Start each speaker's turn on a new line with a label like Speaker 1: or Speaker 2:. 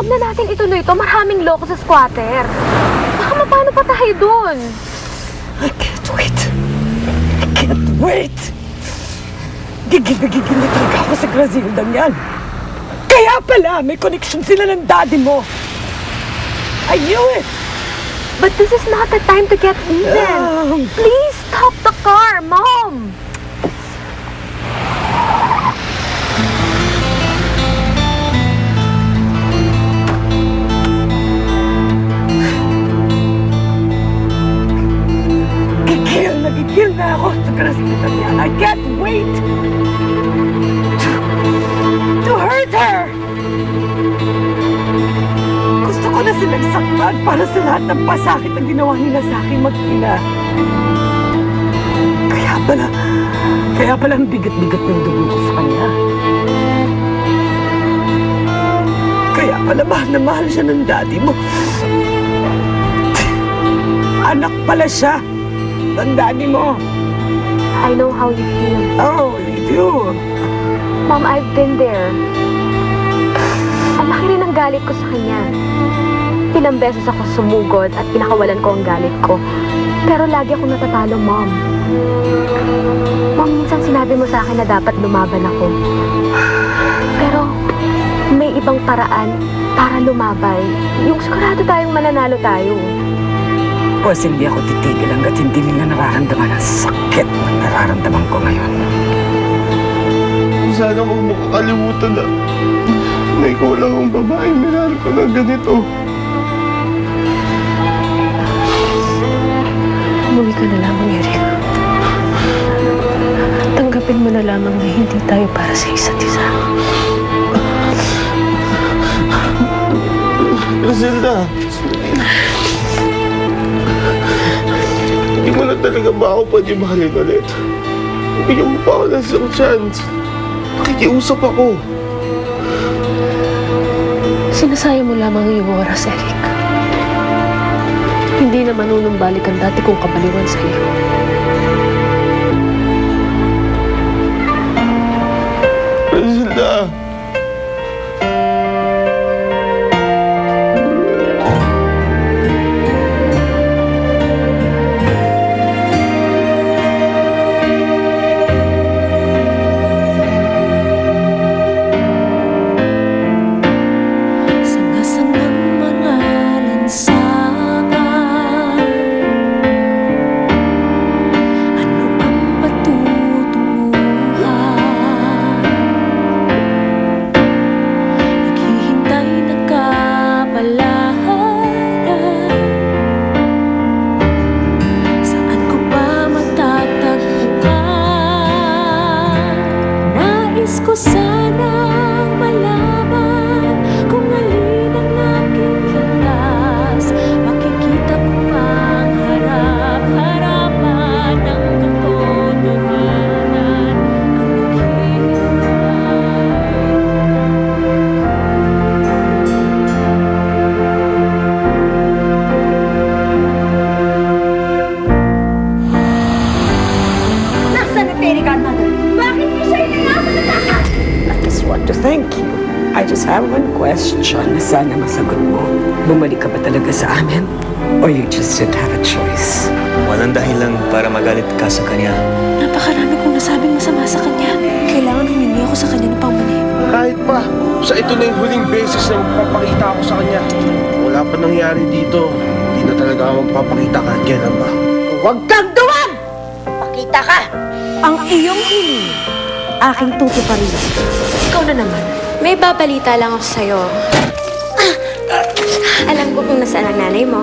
Speaker 1: Huwag na natin ituloy ito. Maraming loko sa squatter. Baka mapano pa tayo dun?
Speaker 2: I can't wait. I can't wait. Gigil na talaga ako sa Grazildang yan. Kaya pala, may connection sila ng daddy mo. I knew it.
Speaker 1: But this is not the time to get even. Please stop the car, Mom.
Speaker 2: Gigil na ako sa Grazildang yan. I can't wait to hurt her. Gusto ko na silang saktan para sa lahat ng pasakit na ginawa nila sa akin mag-ina. Kaya pala ang bigat-bigat ng dugo ko sa kanya. Kaya pala mahal na mahal siya ng daddy mo. Anak pala siya ng daddy mo.
Speaker 1: I know how you feel.
Speaker 2: Oh, you do.
Speaker 1: Mom, I've been there. Ang laki rin ang galit ko sa kanya. Ilang beses ako sumugod at pinakawalan ko ang galit ko. Pero lagi akong natatalo, Mom. Mom, minsan sinabi mo sa akin na dapat lumaban ako. Pero may ibang paraan para lumaban. Yung sigurado tayong mananalo tayo.
Speaker 2: Pues hindi ako titigil hanggat hindi nila nararamdaman ang sakit na nararamdaman ko ngayon.
Speaker 3: Sana huwag mo kakalimutan na ikaw lang ang babaeng minahal ko na ganito.
Speaker 4: Umuwi ka na lamang, Eric. Tanggapin mo na lamang na hindi tayo para sa isa't isa.
Speaker 3: Grazilda, hindi mo na talaga ba ako pwede mahalin ulit? Bigyan mo pa ako ng isang chance. Nakikiusap ako.
Speaker 4: Sinasayang mo lamang ang iyong oras, Eric. Hindi na manunumbalik ang dati kong kabaliwan sa iyo.
Speaker 3: Grazilda!
Speaker 4: Ko sanang malaman kung alin ang aking landas. Makikita ko pang harap-harapan ng katotohanan ang naghihintay.
Speaker 5: Nasaan ang Terry Godmother? Bakit mo siya inilaban na taka?
Speaker 2: I just want to thank you. I just have one question na sana masagot mo. Bumalik ka ba talaga sa amin? Or you just didn't have a choice?
Speaker 6: Walang dahilan para magalit ka sa kanya.
Speaker 4: Napakarami kong nasabing masama sa kanya. Kailangan humingi ako sa kanya ng pangmanim.
Speaker 3: Kahit pa, sa ito na yung huling beses na magpapakita ako sa kanya. Wala pa nangyari dito. Hindi na talaga ako magpapakita kahit kailan ba.
Speaker 5: Huwag kang duwag! Pakita ka! Ang iyong hiling, aking tutuparin.
Speaker 1: Ikaw na naman. May babalita lang ako sa'yo. Alam ko kung nasaan ang nanay mo.